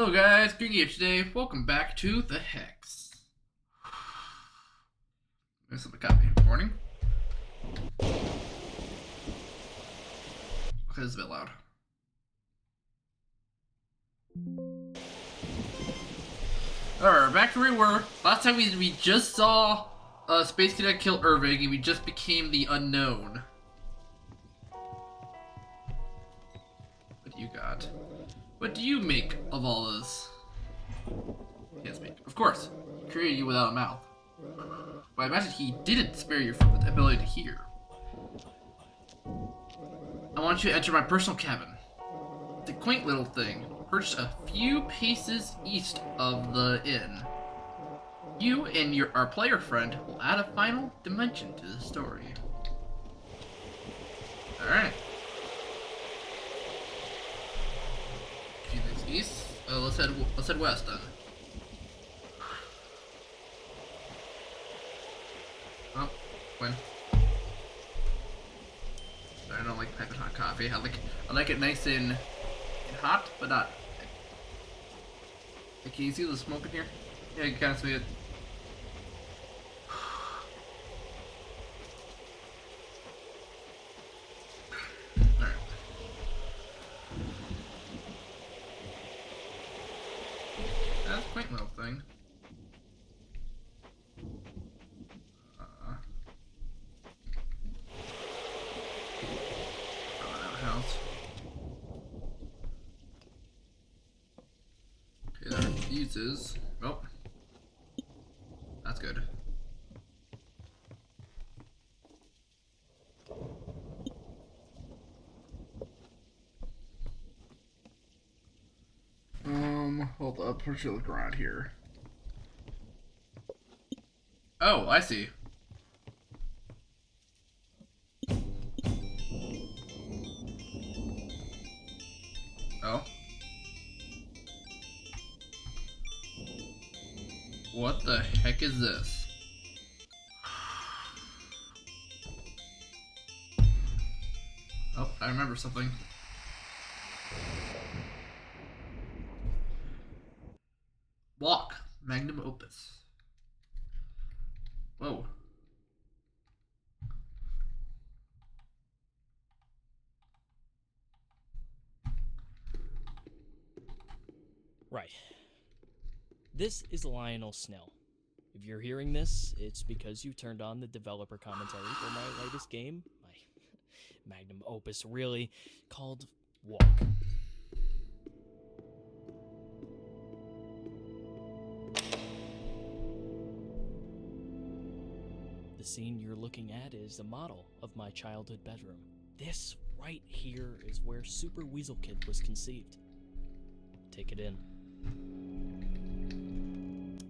Hello guys, Green here today. Welcome back to the Hex. There's some copy. Warning. Okay, this is a bit loud. Alright, back to where we were. Last time we just saw Space Cadet kill Irving and we just became the unknown. What do you got? What do you make of all this? Can't speak. Of course, he created you without a mouth. But I imagine he didn't spare you from the ability to hear. I want you to enter my personal cabin. It's a quaint little thing, perched a few paces east of the inn. You and our player friend will add a final dimension to the story. Alright. Few things east. Let's head west then. Oh, when? I don't like piping hot coffee. I like it nice and hot, but not. Hey, can you see the smoke in here? Yeah, you can kind of see it. Alright. That's a quaint little thing. House. Okay, there are fuses. Oh. That's good. Hold up. Where's you look around here? Oh, I see. Oh. What the heck is this? Oh, I remember something. Walk, magnum opus. Whoa. Right. This is Lionel Snell. If you're hearing this, it's because you turned on the developer commentary for my latest game, my magnum opus really, called Walk. The scene you're looking at is a model of my childhood bedroom. This right here is where Super Weasel Kid was conceived. Take it in.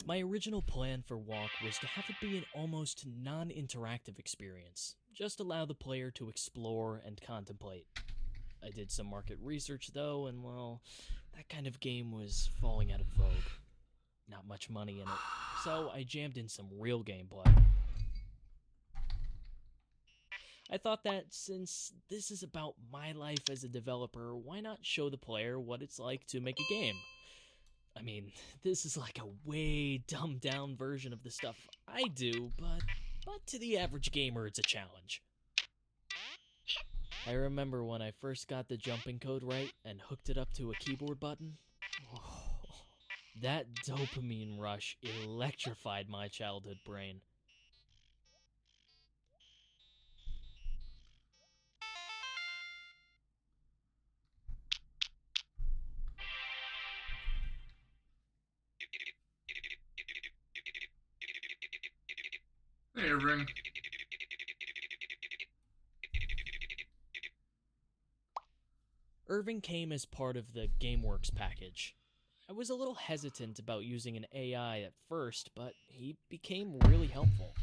My original plan for Walk was to have it be an almost non-interactive experience, just allow the player to explore and contemplate. I did some market research though, and well, that kind of game was falling out of vogue. Not much money in it, so I jammed in some real gameplay. I thought that since this is about my life as a developer, why not show the player what it's like to make a game? I mean, this is like a way dumbed down version of the stuff I do, but to the average gamer it's a challenge. I remember when I first got the jumping code right and hooked it up to a keyboard button. Oh, that dopamine rush electrified my childhood brain. Hey, Irving. Irving came as part of the GameWorks package. I was a little hesitant about using an AI at first, but he became really helpful.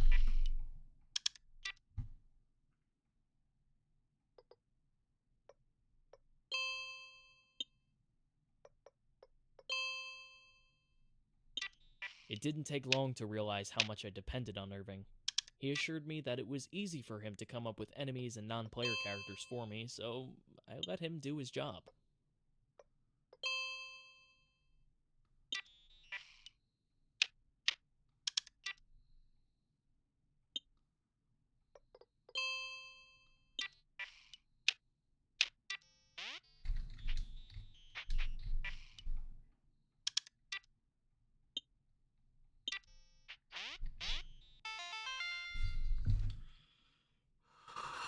It didn't take long to realize how much I depended on Irving. He assured me that it was easy for him to come up with enemies and non-player characters for me, so I let him do his job.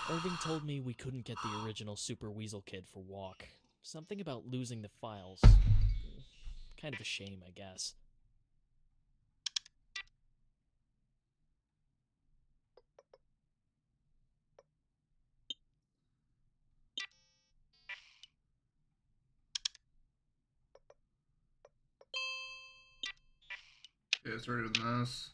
Irving told me we couldn't get the original Super Weasel Kid for Walk. Something about losing the files. Kind of a shame, I guess. Okay, started with this.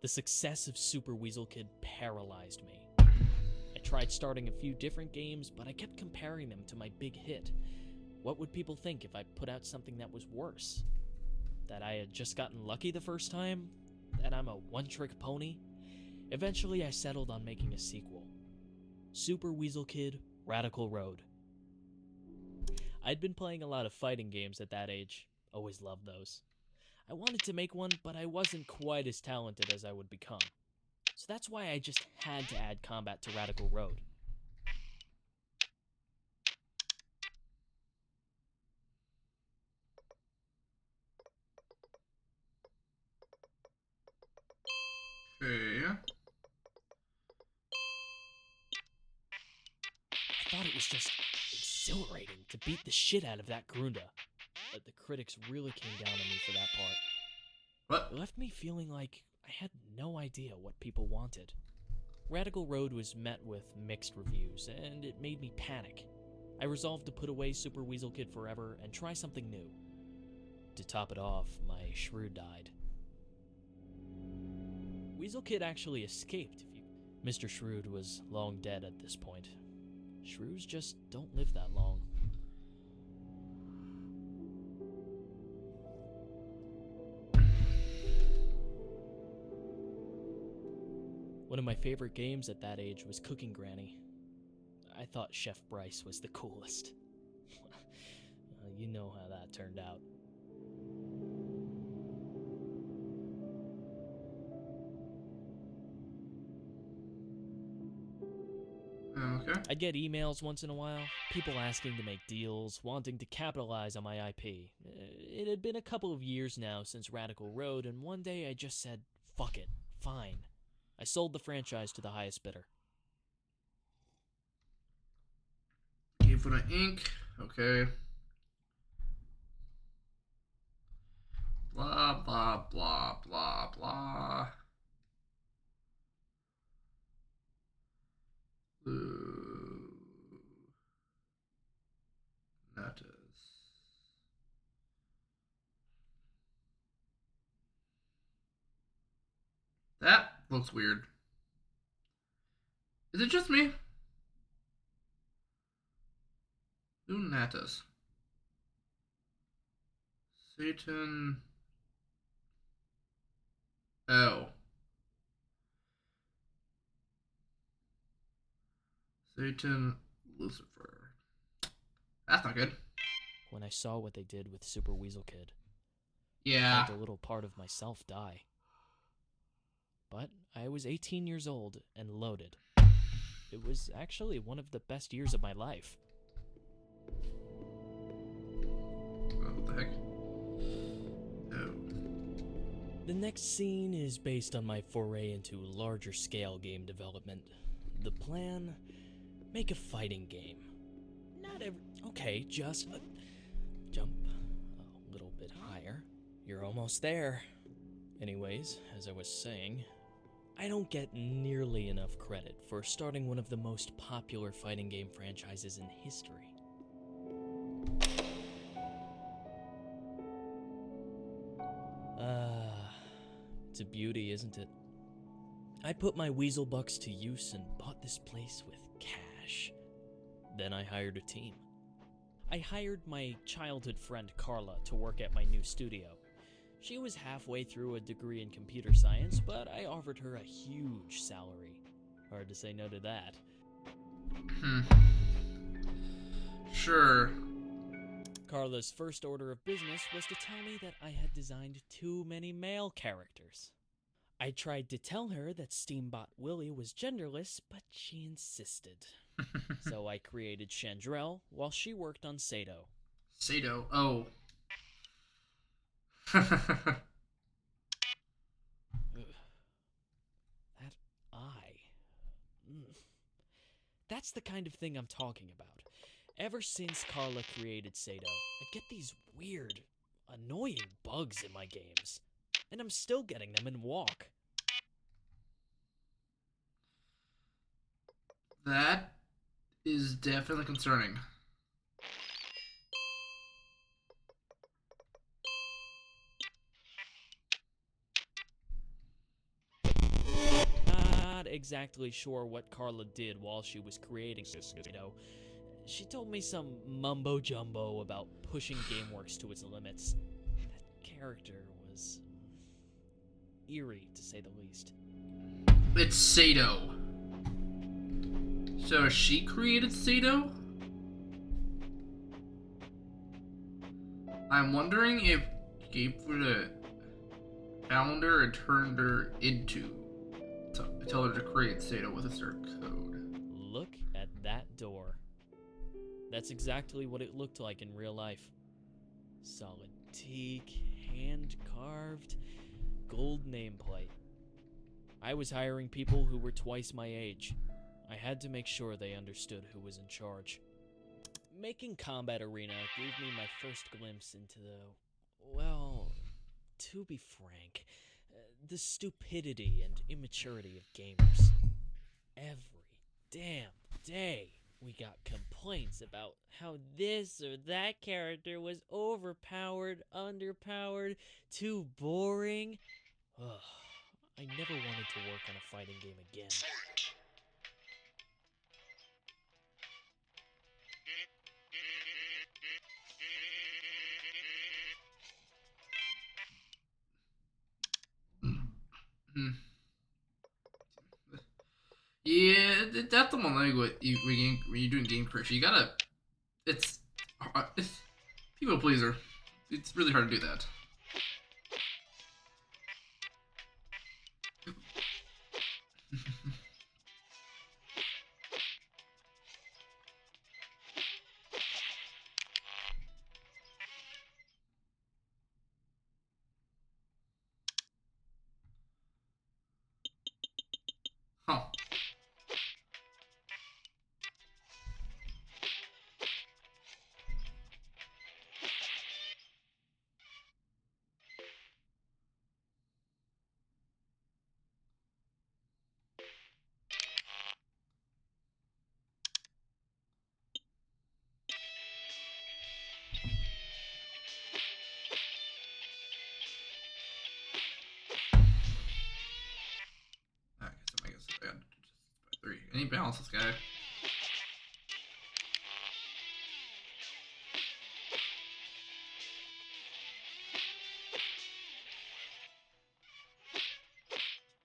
The success of Super Weasel Kid paralyzed me. I tried starting a few different games, but I kept comparing them to my big hit. What would people think if I put out something that was worse? That I had just gotten lucky the first time? That I'm a one-trick pony? Eventually, I settled on making a sequel. Super Weasel Kid: Radical Road. I'd been playing a lot of fighting games at that age. Always loved those. I wanted to make one, but I wasn't quite as talented as I would become. So that's why I just had to add combat to Radical Road. Okay. I thought it was just exhilarating to beat the shit out of that Grunda. But the critics really came down on me for that part. What? It left me feeling like I had no idea what people wanted. Radical Road was met with mixed reviews, and it made me panic. I resolved to put away Super Weasel Kid forever and try something new. To top it off, my shrew died. Weasel Kid actually escaped. Mr. Shrewd was long dead at this point. Shrews just don't live that long. One of my favorite games at that age was Cooking Granny. I thought Chef Bryce was the coolest. You know how that turned out. Okay. I'd get emails once in a while, people asking to make deals, wanting to capitalize on my IP. It had been a couple of years now since Radical Road, and one day I just said, fuck it, fine. I sold the franchise to the highest bidder. Game for the Inc. Okay. Blah, blah, blah, blah, blah. That is. That looks weird. Is it just me? Lunatus. Satan. Oh. Satan Lucifer. That's not good. When I saw what they did with Super Weasel Kid, Yeah. I felt a little part of myself die. But I was 18 years old and loaded. It was actually one of the best years of my life. What the heck? Oh. The next scene is based on my foray into larger scale game development. The plan? Make a fighting game. Okay, just jump a little bit higher. You're almost there. Anyways, as I was saying, I don't get nearly enough credit for starting one of the most popular fighting game franchises in history. It's a beauty, isn't it? I put my weasel bucks to use and bought this place with cash. Then I hired a team. I hired my childhood friend Carla to work at my new studio. She was halfway through a degree in computer science, but I offered her a huge salary. Hard to say no to that. Sure. Carla's first order of business was to tell me that I had designed too many male characters. I tried to tell her that Steambot Willie was genderless, but she insisted. So I created Chandrell while she worked on Sato. Sato? Oh. That eye. That's the kind of thing I'm talking about. Ever since Carla created Sato, I get these weird, annoying bugs in my games. And I'm still getting them in Walk. That is definitely concerning. Not exactly sure what Carla did while she was creating Sato. She told me some mumbo-jumbo about pushing GameWorks to its limits. That character was eerie, to say the least. It's Sato. So she created Sato? I'm wondering if Gabe would have found her and turned her into tell her to create Sato with a certain code. Look at that door. That's exactly what it looked like in real life. Solid teak, hand-carved, gold nameplate. I was hiring people who were twice my age. I had to make sure they understood who was in charge. Making Combat Arena gave me my first glimpse into well, to be frank, the stupidity and immaturity of gamers. Every damn day, we got complaints about how this or that character was overpowered, underpowered, too boring. Ugh, I never wanted to work on a fighting game again. Yeah, that's the one thing when you're doing game creation. You gotta, it's people pleaser. It's really hard to do that. Huh. I guess I got just by 3. I need to balance this guy.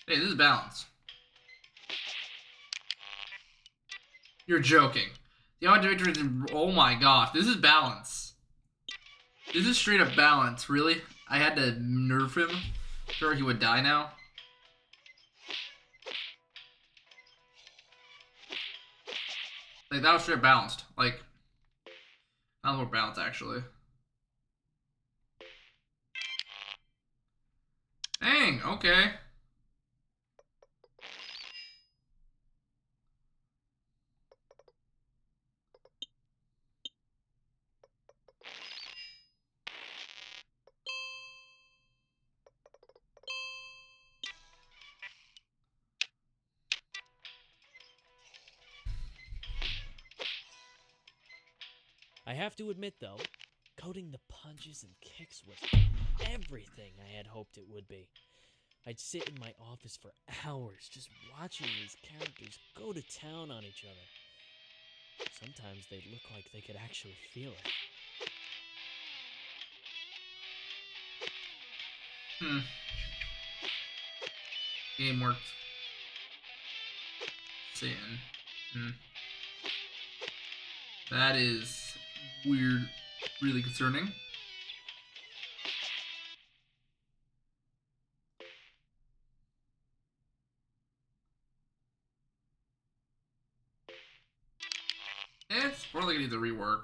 Hey, this is balance. You're joking. The odd director is, oh my gosh, this is balance. This is straight up balance, really? I had to nerf him. Sure he would die now. Like, that was straight up balanced. Like, not more balanced, actually. Dang! thing. Okay. I have to admit, though, coding the punches and kicks was everything I had hoped it would be. I'd sit in my office for hours just watching these characters go to town on each other. Sometimes they'd look like they could actually feel it. Game worked. Sin. That is weird. Really concerning. It's more like it needs a rework.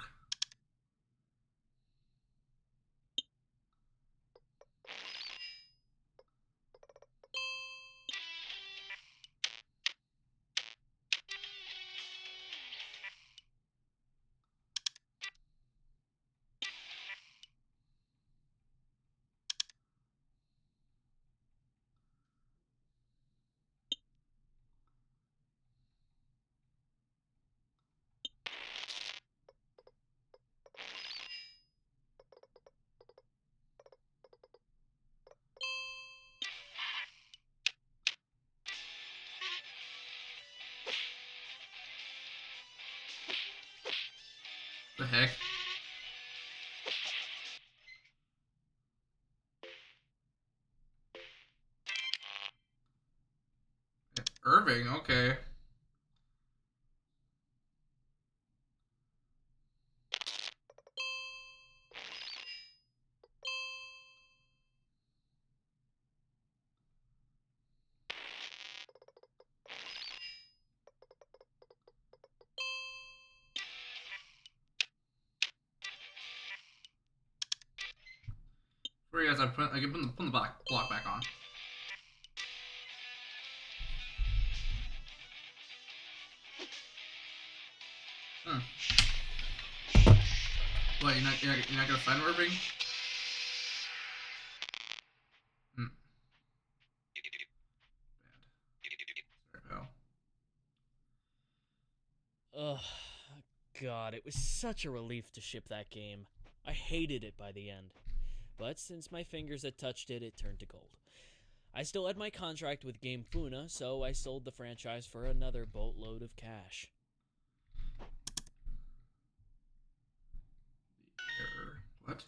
The heck? Irving, okay. Where you guys? I can put the block back on. What, you're not gonna find Irving? Bad. Sorry, pal. Ugh, God, it was such a relief to ship that game. I hated it by the end. But since my fingers had touched it, it turned to gold. I still had my contract with Game Funa, so I sold the franchise for another boatload of cash. Error. What?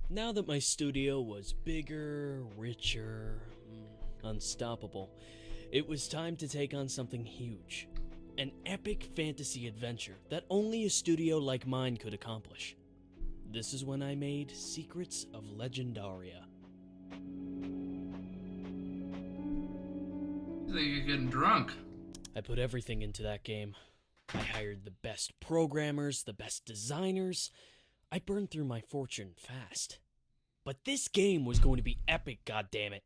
Now that my studio was bigger, richer, unstoppable, it was time to take on something huge. An epic fantasy adventure that only a studio like mine could accomplish. This is when I made Secrets of Legendaria. I think you're getting drunk. I put everything into that game. I hired the best programmers, the best designers. I burned through my fortune fast. But this game was going to be epic, goddammit.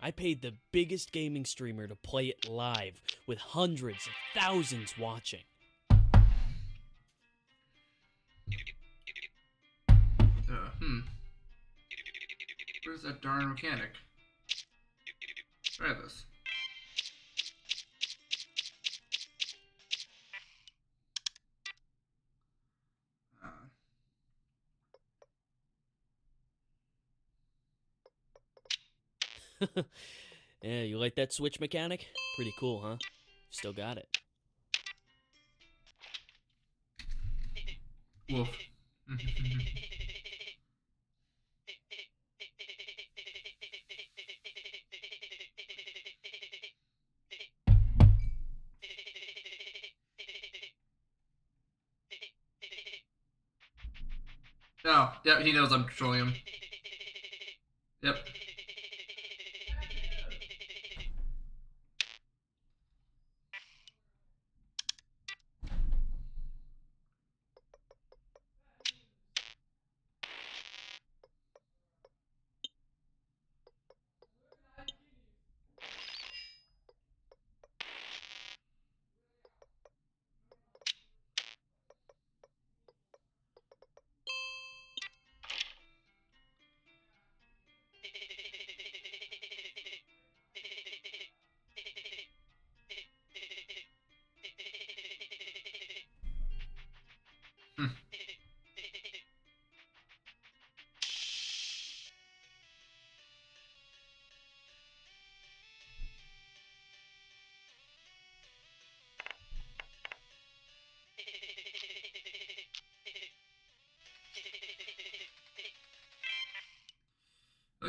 I paid the biggest gaming streamer to play it live, with hundreds of thousands watching. Where's that darn mechanic? Try this. Yeah, you like that switch mechanic? Pretty cool, huh? Still got it. Wolf. Oh, yep, he knows I'm trolling him. Yep.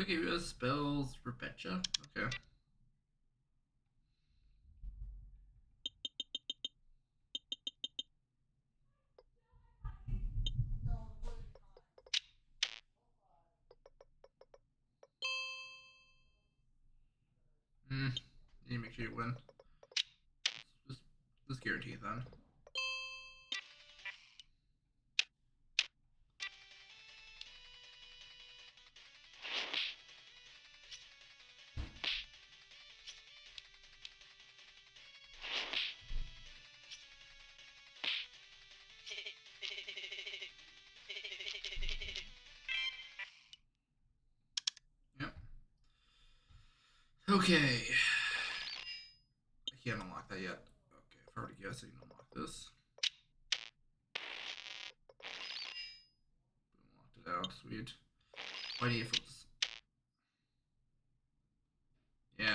we give you spells for Betcha? Okay. You need to make sure you win. Let's guarantee it then. Yep. Okay. I can't unlock that yet. Okay, I've already guessed I can unlock this. Unlocked it out. Sweet. Why do you focus? Yeah.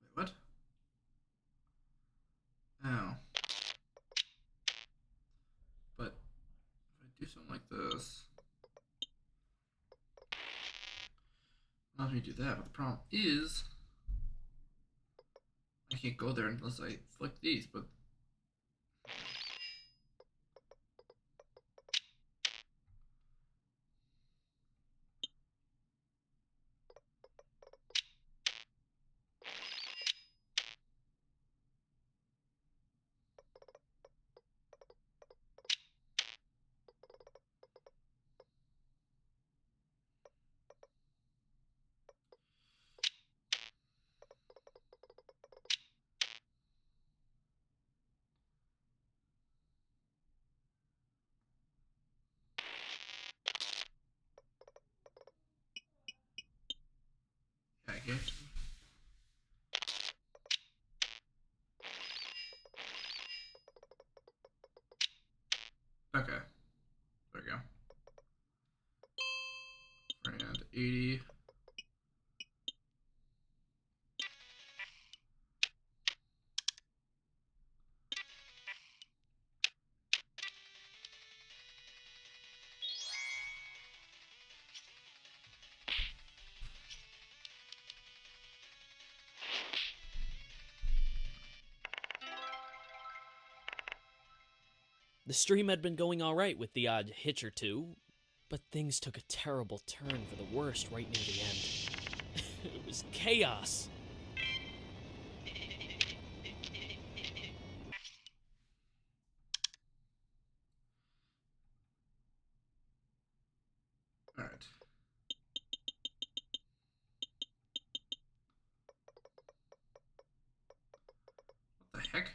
Wait, what? Oh. But if I do something like this, allows me to do that. But the problem is, I can't go there unless I flick these. But yeah, I can't. Okay, there we go. And 80. The stream had been going alright with the odd hitch or two, but things took a terrible turn for the worst right near the end. It was chaos. All right. What the heck?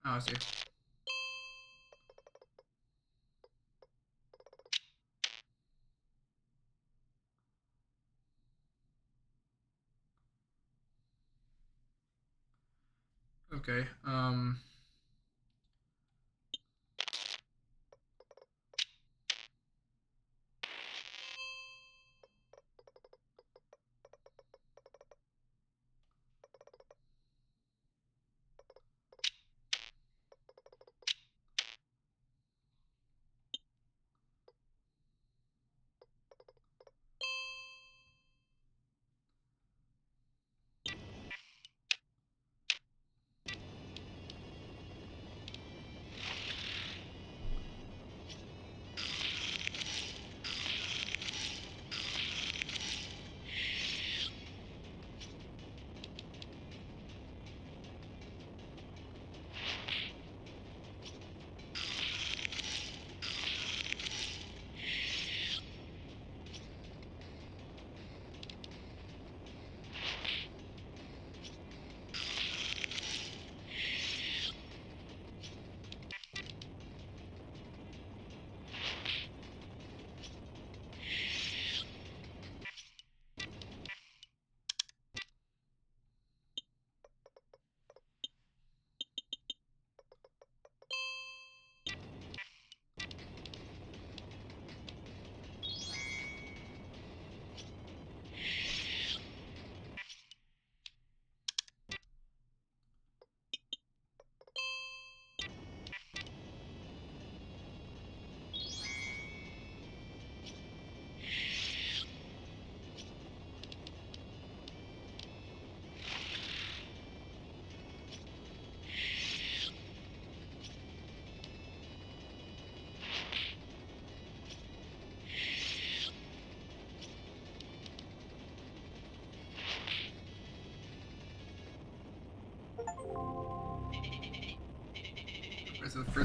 Oh, I see. Okay.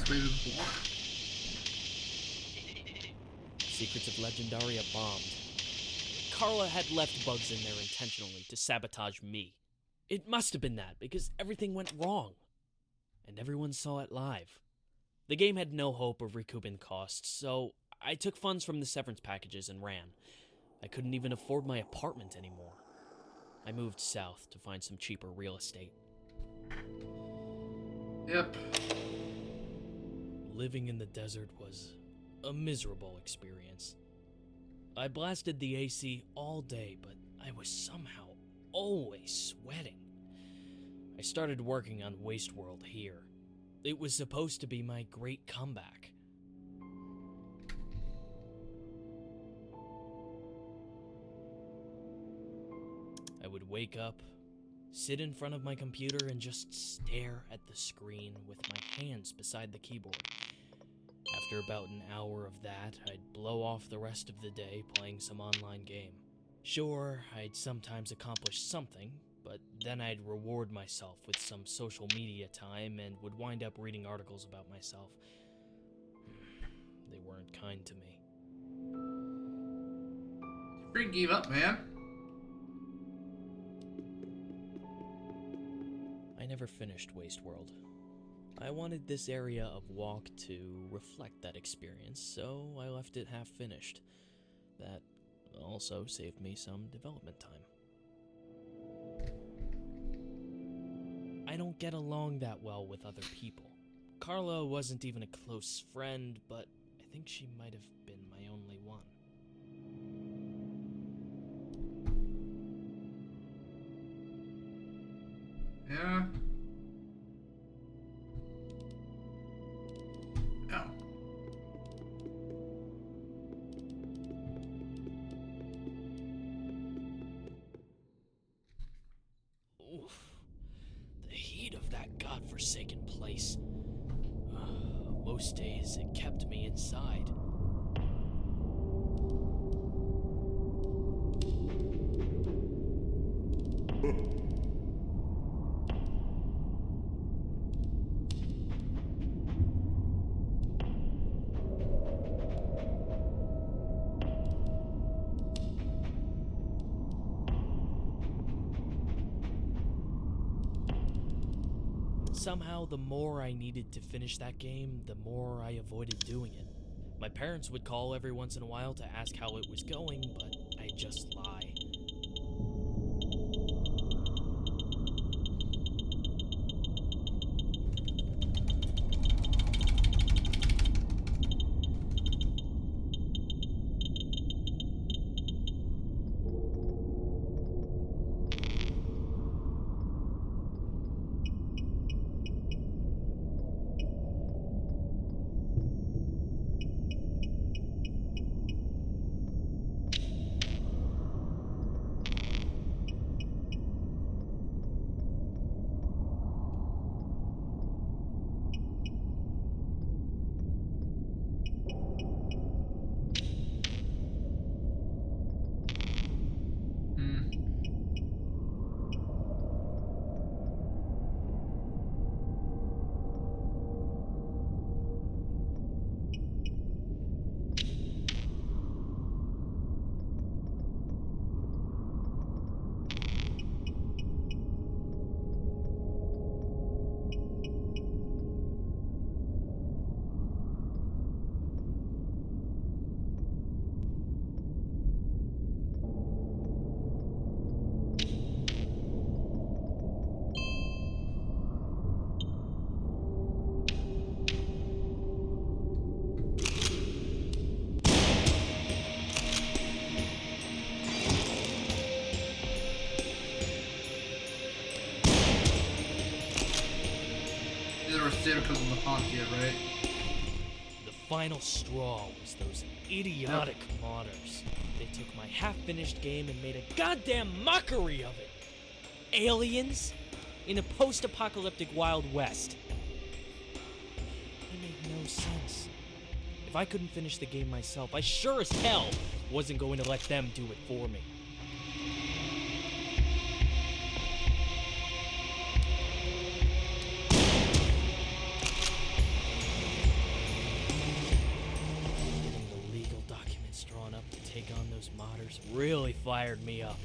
related to Walk? Secrets of Legendaria bombed. Carla had left bugs in there intentionally to sabotage me. It must have been that, because everything went wrong. And everyone saw it live. The game had no hope of recouping costs, so I took funds from the severance packages and ran. I couldn't even afford my apartment anymore. I moved south to find some cheaper real estate. Yep. Living in the desert was a miserable experience. I blasted the AC all day, but I was somehow always sweating. I started working on Waste World here. It was supposed to be my great comeback. I would wake up, sit in front of my computer, and just stare at the screen with my hands beside the keyboard. After about an hour of that, I'd blow off the rest of the day playing some online game. Sure, I'd sometimes accomplish something, but then I'd reward myself with some social media time and would wind up reading articles about myself. They weren't kind to me. Freaking gave up, man. I never finished Waste World. I wanted this area of Walk to reflect that experience, so I left it half finished. That also saved me some development time. I don't get along that well with other people. Carla wasn't even a close friend, but I think she might have been my only one. Yeah. Oh. Oof. The heat of that godforsaken place. Most days it kept me inside. Somehow, the more I needed to finish that game, the more I avoided doing it. My parents would call every once in a while to ask how it was going, but I'd just lie. Sato comes in the pond here, right? The final straw was those idiotic modders. They took my half-finished game and made a goddamn mockery of it. Aliens in a post-apocalyptic Wild West. It made no sense. If I couldn't finish the game myself, I sure as hell wasn't going to let them do it for me. on those modders really fired me up.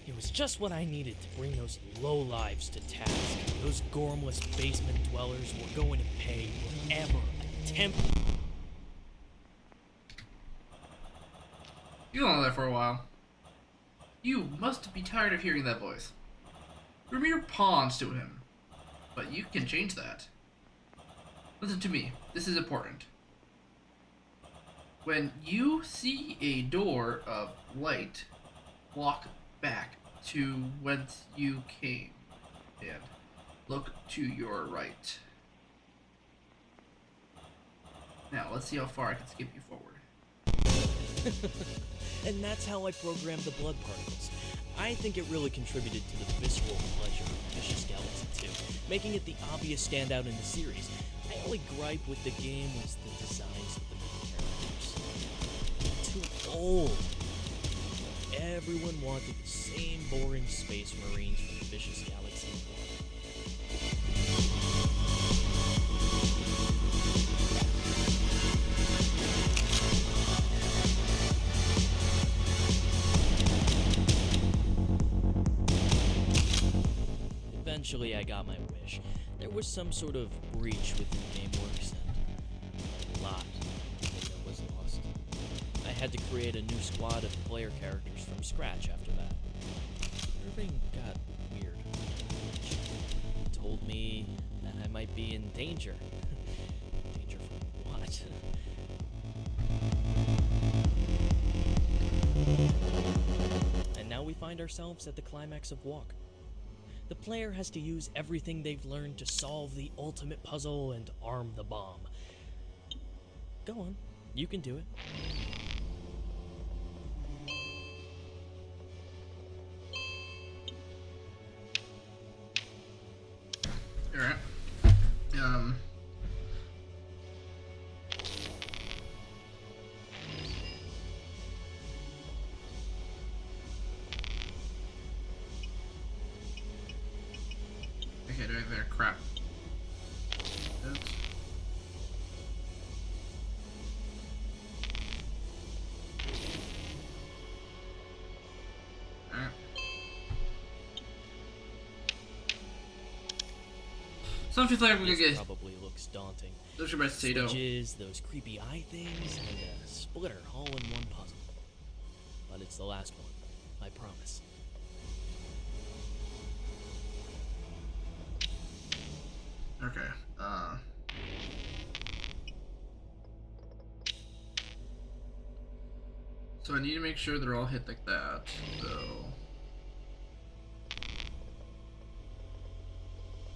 It was just what I needed to bring those lowlives to task. Those gormless basement dwellers were going to pay whatever attempt. You don't know that for a while. You must be tired of hearing that voice. We're mere pawns to him, but you can change that. Listen to me, this is important. When you see a door of light, walk back to whence you came and look to your right. Now, let's see how far I can skip you forward. And that's how I programmed the blood particles. I think it really contributed to the visceral pleasure of Vicious Galaxy 2, making it the obvious standout in the series. My only gripe with the game was the designs of the main characters. Too old. Everyone wanted the same boring space marines from Vicious Galaxy 1. Eventually, I got my wish. There was some sort of breach within GameWorks, and a lot of data was lost. I had to create a new squad of player characters from scratch after that. Everything got weird. It told me that I might be in danger. Danger from what? And now we find ourselves at the climax of Walk. The player has to use everything they've learned to solve the ultimate puzzle and arm the bomb. Go on, you can do it. Alright. Okay, doing there. Crap. Oops. Alright. Something like we're gonna This get. probably looks daunting. Those are my Sato. Switches, those creepy eye things, and a splitter all in one puzzle. But it's the last one, I promise. Okay. So I need to make sure they're all hit like that. So.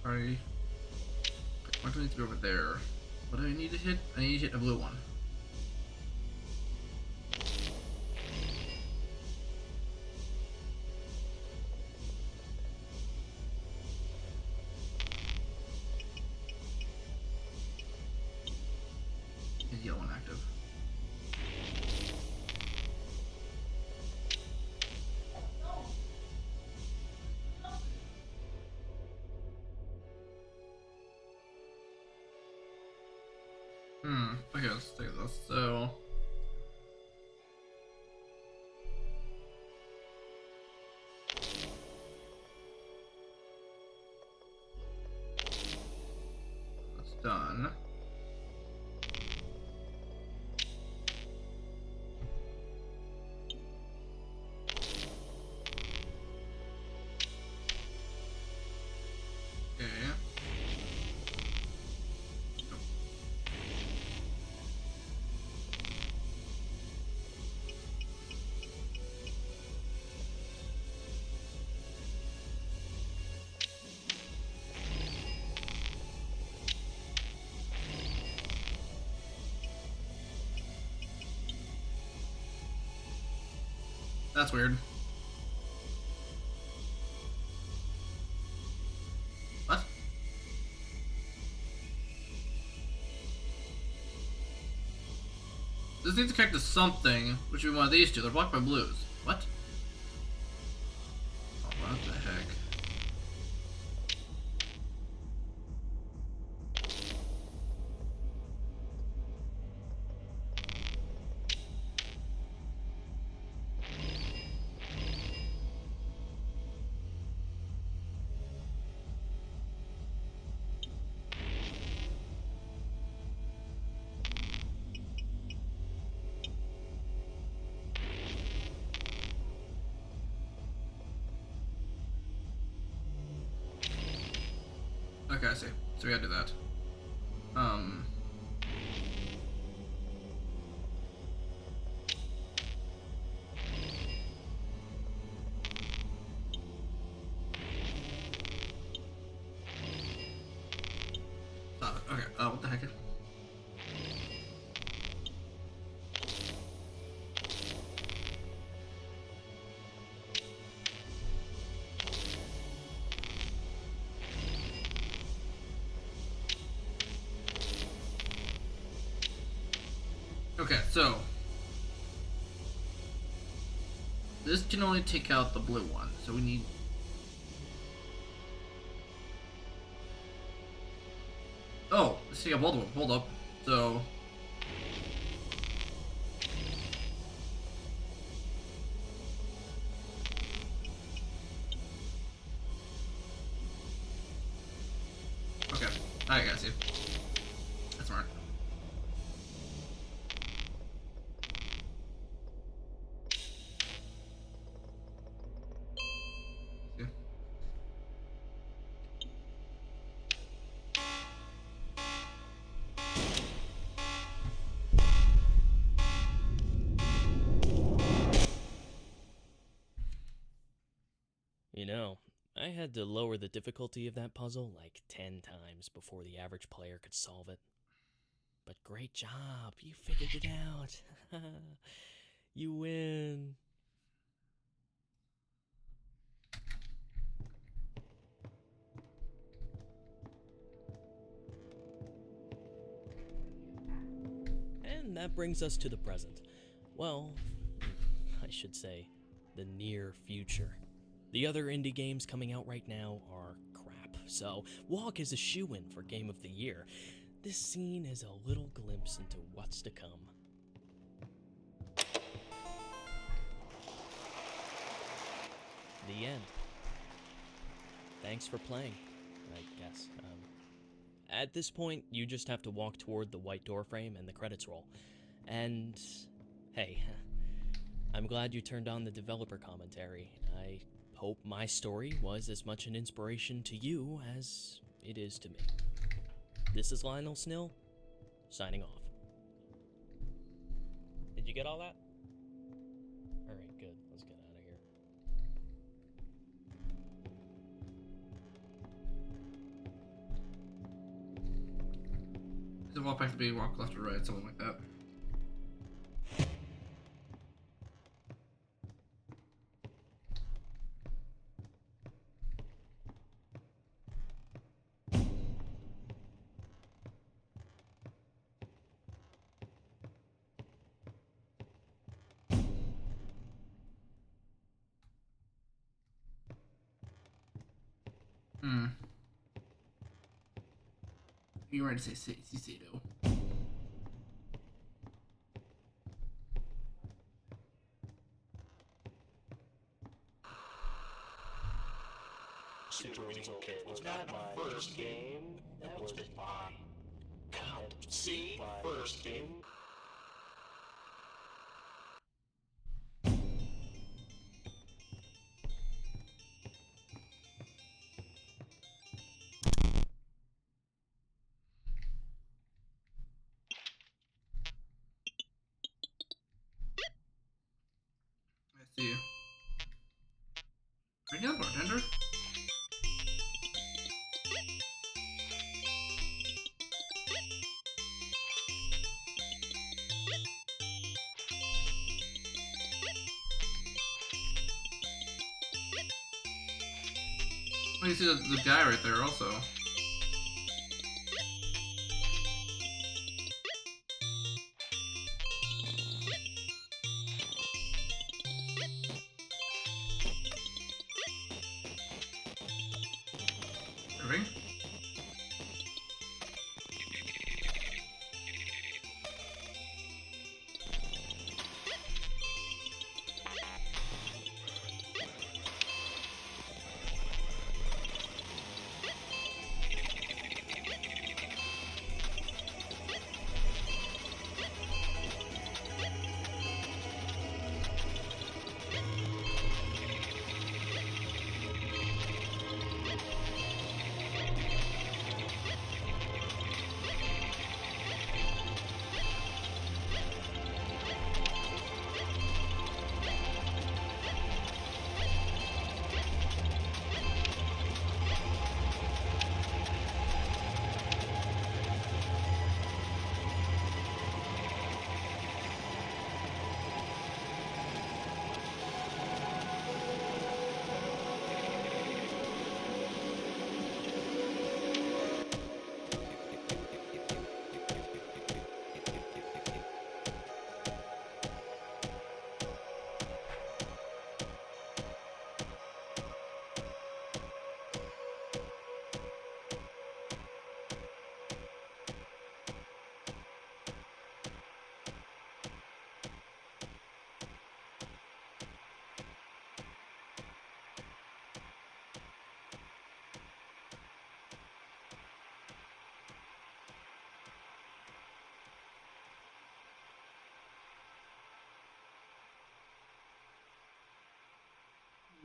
Alright. What do I need to go over there? What do I need to hit? I need to hit a blue one. And yellow one active. Okay, let's take this. So. That's done. Okay. That's weird. What? This needs to connect to something, which would be one of these two. They're blocked by blues. What? Oh, what the heck? Okay, I see. So we gotta do that. Stop it. Okay, what the heck? Okay, so this can only take out the blue one, so we need. Oh, let's take out both of them. Hold up. So. Okay, I got you. That's smart. See? You know, I had to lower the difficulty of that puzzle like 10 times before the average player could solve it. But great job, you figured it out. You win. And that brings us to the present. Well, I should say, the near future. The other indie games coming out right now are crap, so Walk is a shoo-in for Game of the Year. This scene is a little glimpse into what's to come. The end. Thanks for playing, I guess. At this point, you just have to walk toward the white door frame and the credits roll. And, hey, I'm glad you turned on the developer commentary. I hope my story was as much an inspiration to you as it is to me. This is Lionel Snill, signing off. Did you get all that? Alright, good. Let's get out of here. Does it walk back to be walk left or right, something like that? You were ready to say Sato. It was not my first game, that was my count. See? First game. I see you. Are you a bartender? Oh, you see the guy right there also. Irving?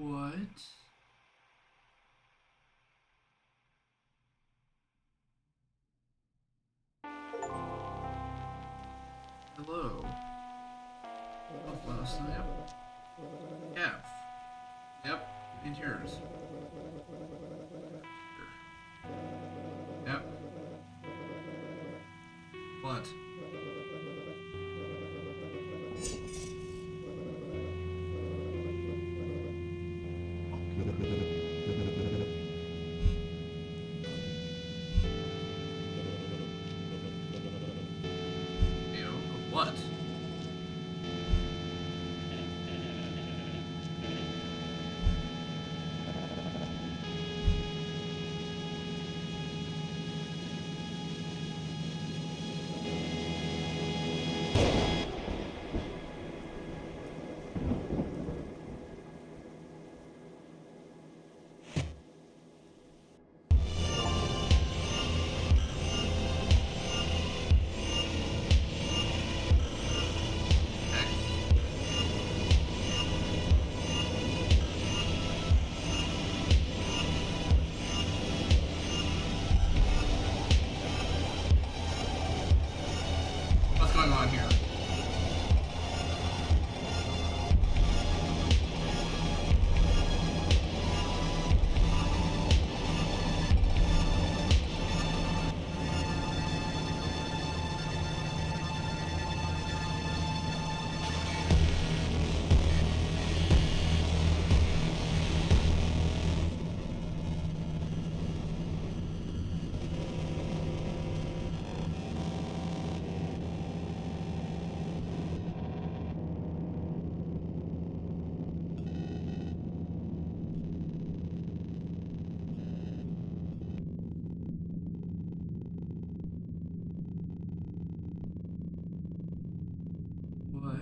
What? Hello. Oh, let us know. Yep. F. Yep. And yours. Yep. What? Ew. What? What's going on here? What?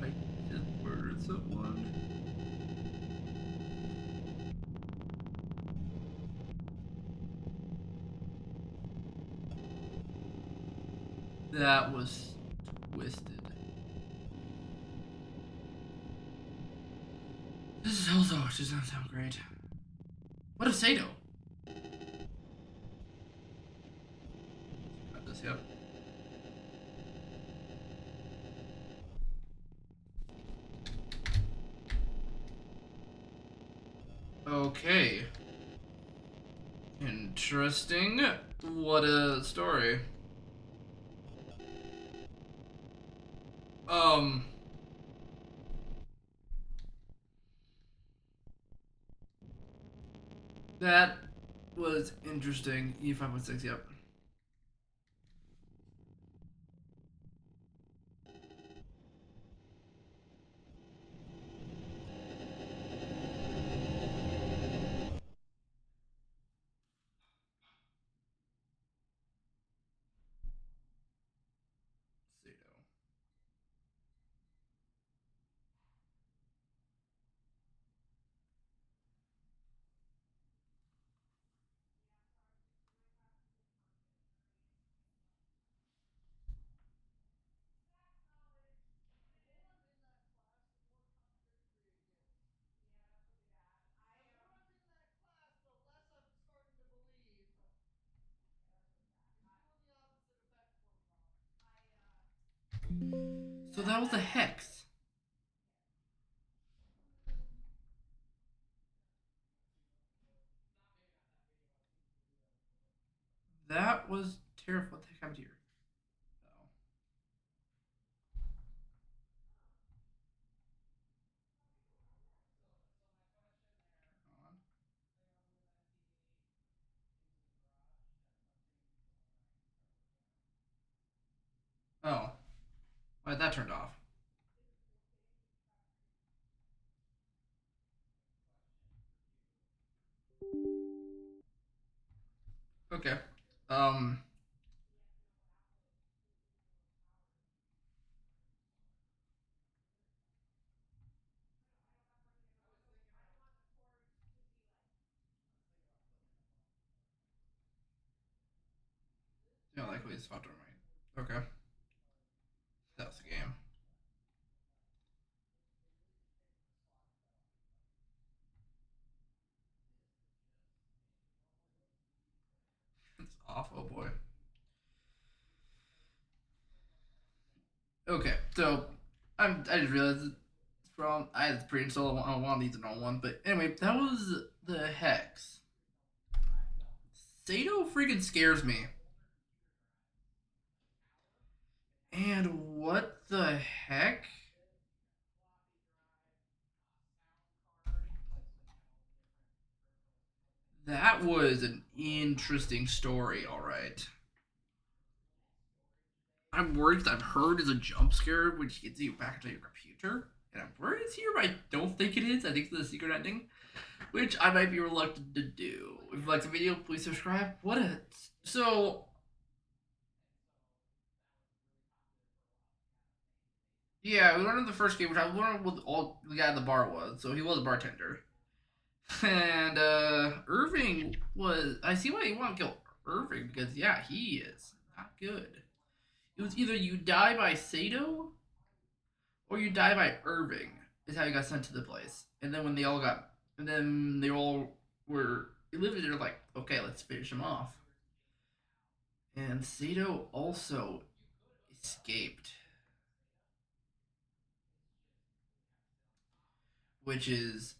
I just murdered someone. That was twisted. This is also does not sound great. What if Sato? Got this, yep. Okay. Interesting. What a story. That was interesting. E5.6, yep. Sato. So that was a hex. That was terrible. What the heck happened here? Oh, why that turned off? Okay. Um. Yeah, likely Sato might. Okay. That was the game. off. Oh boy. Okay, so I just realized from I had pre-installed on one of these and on one, but anyway, that was the Hex. Sato freaking scares me. And what the heck? That was an interesting story, alright. I'm worried because I've heard it's a jump scare which gets you back into your computer. And I'm worried it's here, but I don't think it is. I think it's the secret ending, which I might be reluctant to do. If you like the video, please subscribe. What a... So... Yeah, we learned in the first game, which I learned what all the guy at the bar was. So he was a bartender. And Irving was... I see why you want to kill Irving, because yeah, he is not good. It was either you die by Sato or you die by Irving, is how he got sent to the place. And then when they all got, and then they all were lived there, like, okay, let's finish him off. And Sato also escaped, which is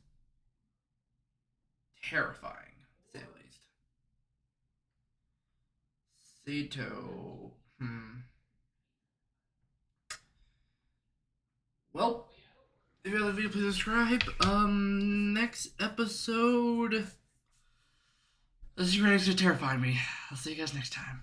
terrifying, to say the least. Sato, Well, if you like the video, please subscribe. Next episode. This is going to terrify me. I'll see you guys next time.